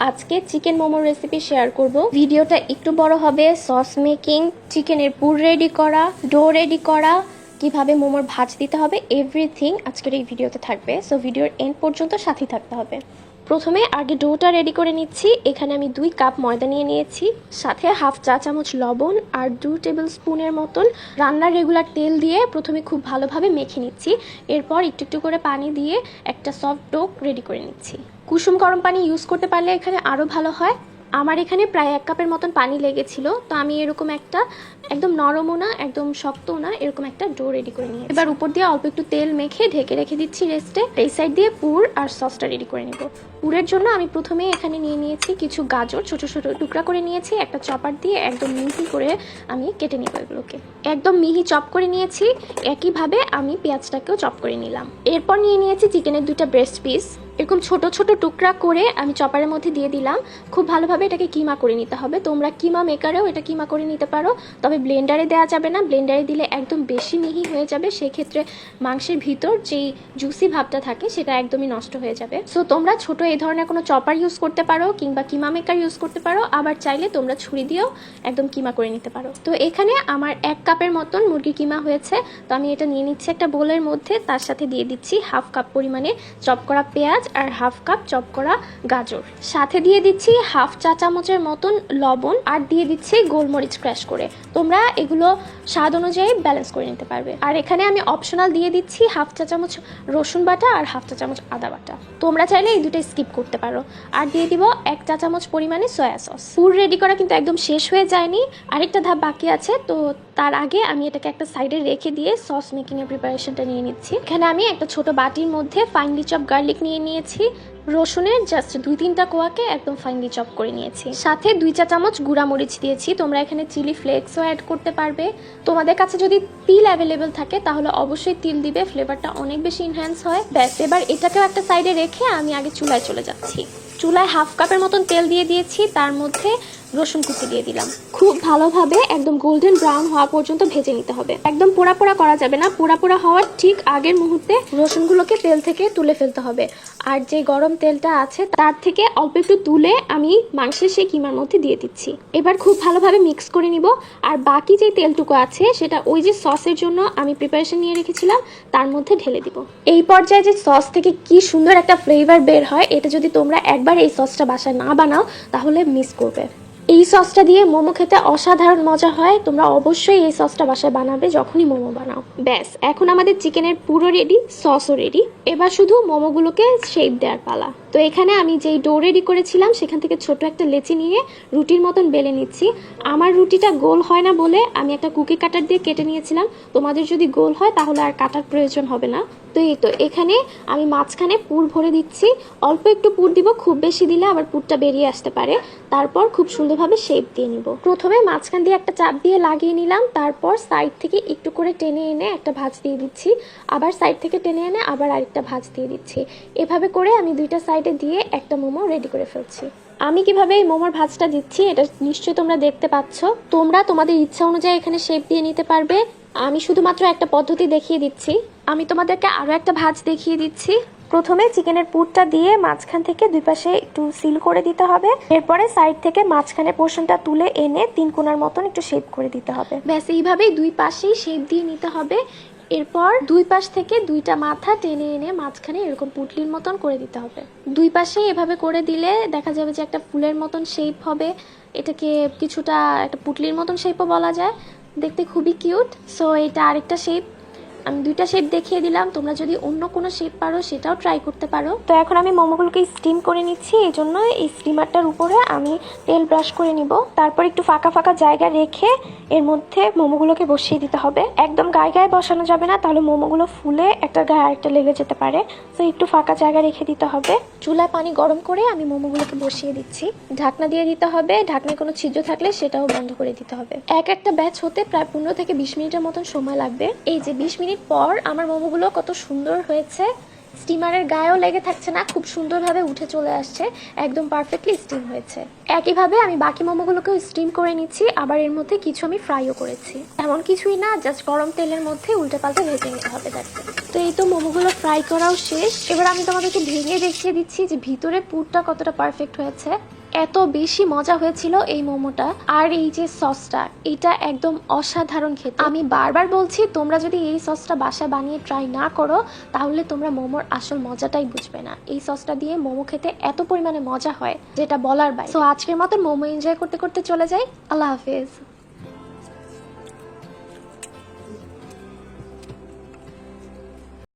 আজকে চিকেন মোমোর recipe share করব। ভিডিওটা একটু বড় হবে। সস মেকিং, চিকেনের পুর রেডি করা, ডো রেডি করা, কিভাবে মোমোর ভাজ দিতে হবে, এভরিথিং আজকের এই ভিডিওতে থাকবে। সো ভিডিওর এন্ড পর্যন্ত সাথেই থাকতে হবে। প্রথমে আগে ডোটা রেডি করে নিচ্ছি। এখানে আমি 2 কাপ ময়দা নিয়ে নিয়েছি, সাথে হাফ চা চামচ লবণ আর 2 টেবিল স্পুনের মতন রান্নার রেগুলার তেল দিয়ে প্রথমে খুব ভালোভাবে মেখে নিচ্ছি। এরপর একটু একটু করে পানি দিয়ে একটা সফট ডো রেডি করে নিচ্ছি। কুসুম গরম পানি ইউজ করতে পারলে এখানে আরও ভালো হয়। আমার এখানে প্রায় 1 কাপের মতন পানি লেগেছিল, তো আমি এরকম একটা একদম নরমও না একদম শক্তও না এরকম একটা ডো রেডি করে নিয়ে এবার উপর দিয়ে অল্প একটু তেল মেখে ঢেকে রেখে দিচ্ছি রেস্টে। এই সাইড দিয়ে পুর আর সসটা রেডি করে নেব। পুরের জন্য আমি প্রথমে এখানে নিয়ে নিয়েছি কিছু গাজর, ছোট ছোট টুকরা করে নিয়েছি। একটা চপার দিয়ে একদম মিহি করে আমি কেটে নিব এগুলোকে। একদম মিহি চপ করে নিয়েছি। একইভাবে আমি পেঁয়াজটাকেও চপ করে নিলাম। এরপর নিয়ে নিয়েছি চিকেনের 2টা ব্রেস্ট পিস। এরকম ছোট ছোট টুকরা করে আমি চপারের মধ্যে দিয়ে দিলাম। খুব ভালোভাবে এটাকে কিমা করে নিতে হবে। তোমরা কিমা মেকারেও এটা কিমা করে নিতে পারো, তবে ব্লেন্ডারে দেওয়া যাবে না। ব্লেন্ডারে দিলে একদম বেশি মিহি হয়ে যাবে, সেক্ষেত্রে মাংসের ভিতর যেই জুসি ভাবটা থাকে সেটা একদমই নষ্ট হয়ে যাবে। সো তোমরা ছোট এই ধরনের কোনো চপার ইউজ করতে পারো কিংবা কিমা মেকার ইউজ করতে পারো, আবার চাইলে তোমরা ছুরি দিয়েও একদম কিমা করে নিতে পারো। তো এখানে আমার 1 কাপের মতন মুরগি কিমা হয়েছে, তো আমি এটা নিয়ে নিচ্ছি একটা বোলের মধ্যে। তার সাথে দিয়ে দিচ্ছি হাফ কাপ পরিমাণে চপ করা পেঁয়াজ আর হাফ কাপ চপ করা গাজর, সাথে দিয়ে দিচ্ছি হাফ চা চামচের মতন লবণ আর দিয়ে দিচ্ছি গোলমরিচ ক্র্যাশ করে। তোমরা এগুলো স্বাদ অনুযায়ী ব্যালেন্স করে নিতে পারবে। আর এখানে আমি অপশনাল দিয়ে দিচ্ছি হাফ চা চামচ রসুন বাটা আর হাফ চা চামচ আদা বাটা। তোমরা চাইলে এই দুটো স্কিপ করতে পারো। আর দিয়ে দিব 1 চা চামচ পরিমাণে সয়া সস। পুর রেডি করা কিন্তু একদম শেষ হয়ে যায়নি, আরেকটা ধাপ বাকি আছে। তো তার আগে আমি এটাকে একটা সাইডে রেখে দিয়ে সস মেকিং এর প্রিপারেশনটা নিয়ে নিচ্ছি। এখানে আমি একটা ছোট বাটির মধ্যে ফাইনলি চপ গার্লিক নিয়ে নিয়েছি। রসুনের জাস্ট 2-3টা কোয়াকে একদম ফাইনলি চপ করে নিয়েছি। সাথে 2 চা চামচ গুঁড়া মরিচ দিয়েছি। তোমরা এখানে চিলি ফ্লেক্সও অ্যাড করতে পারবে। তোমাদের কাছে যদি তিল অ্যাভেলেবেল থাকে তাহলে অবশ্যই তিল দিবে, ফ্লেভারটা অনেক বেশি এনহ্যান্স হয়। ব্যাস, এবার এটাকেও একটা সাইডে রেখে আমি আগে চুলায় চলে যাচ্ছি। চুলায় হাফ কাপের মতন তেল দিয়ে দিয়েছি, তার মধ্যে রসুন কুচি দিয়ে দিলাম। খুব ভালোভাবে একদম গোল্ডেন ব্রাউন হওয়া পর্যন্ত ভেজে নিতে হবে। একদম পোড়া পোড়া করা যাবে না। পোড়া পোড়া হওয়ার ঠিক আগের মুহূর্তে রসুনগুলোকে তেল থেকে তুলে ফেলতে হবে। আর যে গরম তেলটা আছে তার থেকে অল্প একটু তুলে আমি মাংসের সেই কিমার মধ্যে দিয়ে দিচ্ছি। এবার খুব ভালোভাবে মিক্স করে নিব। আর বাকি যে তেলটুকু আছে সেটা ওই যে সসের জন্য আমি প্রিপারেশন নিয়ে রেখেছিলাম তার মধ্যে ঢেলে দিব। এই পর্যায়ে যে সস থেকে কি সুন্দর একটা ফ্লেভার বের হয়, এটা যদি তোমরা একবার এই সসটা বাসায় না বানাও তাহলে মিস করবে। এই সসটা দিয়ে মোমো খেতে অসাধারণ মজা হয়। তোমরা অবশ্যই এই সসটা বাসায় বানাবে যখনই মোমো বানাও। ব্যাস, এখন আমাদের চিকেনের পুরো রেডি, সসও রেডি। এবার শুধু মোমোগুলোকে শেপ দেওয়ার পালা। তো এখানে আমি যেই ডো রেডি করেছিলাম সেখান থেকে ছোট একটা লেচি নিয়ে রুটির মতন বেলে নিচ্ছি। আমার রুটিটা গোল হয় না বলে আমি একটা কুকি কাটার দিয়ে কেটে নিয়েছিলাম। তোমাদের যদি গোল হয় তাহলে আর কাটার প্রয়োজন হবে না। তো এই তো এখানে আমি মাঝখানে পুর ভরে দিচ্ছি। অল্প একটু পুর দিব, খুব বেশি দিলে আবার পুরটা বেরিয়ে আসতে পারে। তারপর খুব সুন্দরভাবে শেপ দিয়ে নিব। প্রথমে মাঝখান দিয়ে একটা চাপ দিয়ে লাগিয়ে নিলাম, তারপর সাইড থেকে একটু করে টেনে এনে একটা ভাঁজ দিয়ে দিচ্ছি, আবার সাইড থেকে টেনে এনে আবার আরেকটা ভাঁজ দিয়ে দিচ্ছি। এভাবে করে আমি 2টা সাইডে দিয়ে একটা মোমো রেডি করে ফেলছি। আমি কিভাবে এই মোমোর ভাঁজটা দিচ্ছি এটা নিশ্চয়ই তোমরা দেখতে পাচ্ছ। তোমরা তোমাদের ইচ্ছা অনুযায়ী এখানে শেপ দিয়ে নিতে পারবে। আমি শুধুমাত্র একটা পদ্ধতি দেখিয়ে দিচ্ছি। আমি তোমাদেরকে আরও একটা ভাঁজ দেখিয়ে দিচ্ছি। প্রথমে চিকেনের পুরটা দিয়ে মাঝখান থেকে 2 পাশে একটু সিল করে দিতে হবে। এরপরে সাইড থেকে মাঝখানে পোর্শনটা তুলে এনে 3 কোণার মতন একটু শেপ করে দিতে হবে। ব্যাস, এইভাবেই 2 পাশেই শেপ দিয়ে নিতে হবে। এরপর 2 পাশ থেকে 2টা মাথা টেনে এনে মাঝখানে এরকম পুটলির মতন করে দিতে হবে। 2 পাশে এভাবে করে দিলে দেখা যাবে যে একটা ফুলের মতন শেপ হবে। এটাকে কিছুটা একটা পুটলির মতন শেপও বলা যায়, দেখতে খুবই কিউট। সো এটা আরেকটা শেপ। আমি 2টা শেপ দেখিয়ে দিলাম, তোমরা যদি অন্য কোনো শেপ পারো সেটাও ট্রাই করতে পারো। তো এখন আমি মোমোগুলোকে স্টিম করে নিচ্ছি, এই জন্য এই স্টিমারটার উপরে আমি তেল ব্রাশ করে নিব। তারপর একটু ফাঁকা ফাঁকা জায়গা রেখে এর মধ্যে মোমোগুলোকে বসিয়ে দিতে হবে। একদম গায়ে গায়ে বসানো যাবে না, তাহলে মোমোগুলো ফুলে একটা গায়ে আরেকটা লেগে যেতে পারে। তো একটু ফাঁকা জায়গা রেখে দিতে হবে। চুলায় পানি গরম করে আমি মোমোগুলোকে বসিয়ে দিচ্ছি। ঢাকনা দিয়ে দিতে হবে। ঢাকনায় কোনো ছিদ্র থাকলে সেটাও বন্ধ করে দিতে হবে। একটা ব্যাচ হতে প্রায় 15 থেকে 20 মিনিটের মতন সময় লাগবে। এই যে 20 মিনিট পর আমার মোমোগুলো কত সুন্দর হয়েছে, স্টিমারের গায়েও লেগে থাকছে না, খুব সুন্দরভাবে উঠে চলে আসছে, একদম পারফেক্টলি স্টিম হয়েছে। একইভাবে আমি বাকি মোমোগুলোকেও স্টিম করে নিচ্ছি, আবার এর মধ্যে কিছু আমি ফ্রাইও করেছি। এমন কিছুই না, জাস্ট গরম তেলের মধ্যে উল্টে পাল্টে ভেজে নিতে হবে। তো এই তো মোমোগুলো ফ্রাই করাও শেষ। এবার আমি তোমাদেরকে ভেঙে দেখিয়ে দিচ্ছি যে ভিতরে পুরটা কতটা পারফেক্ট হয়েছে। এত বেশি মজা হয়েছিল এই মোমোটা। আর এই যে সসটা, এটা একদম অসাধারণ খেতে। আমি বারবার বলছি, তোমরা যদি এই সসটা বাসায় বানিয়ে ট্রাই না করো তাহলে তোমরা মোমোর আসল মজাটাই বুঝবে না। এই সসটা দিয়ে মোমো খেতে এত পরিমাণে মজা হয় যেটা বলার বাইরে। সো আজকের মতো মোমো এনজয় করতে করতে চলে যাই। আল্লাহ হাফেজ।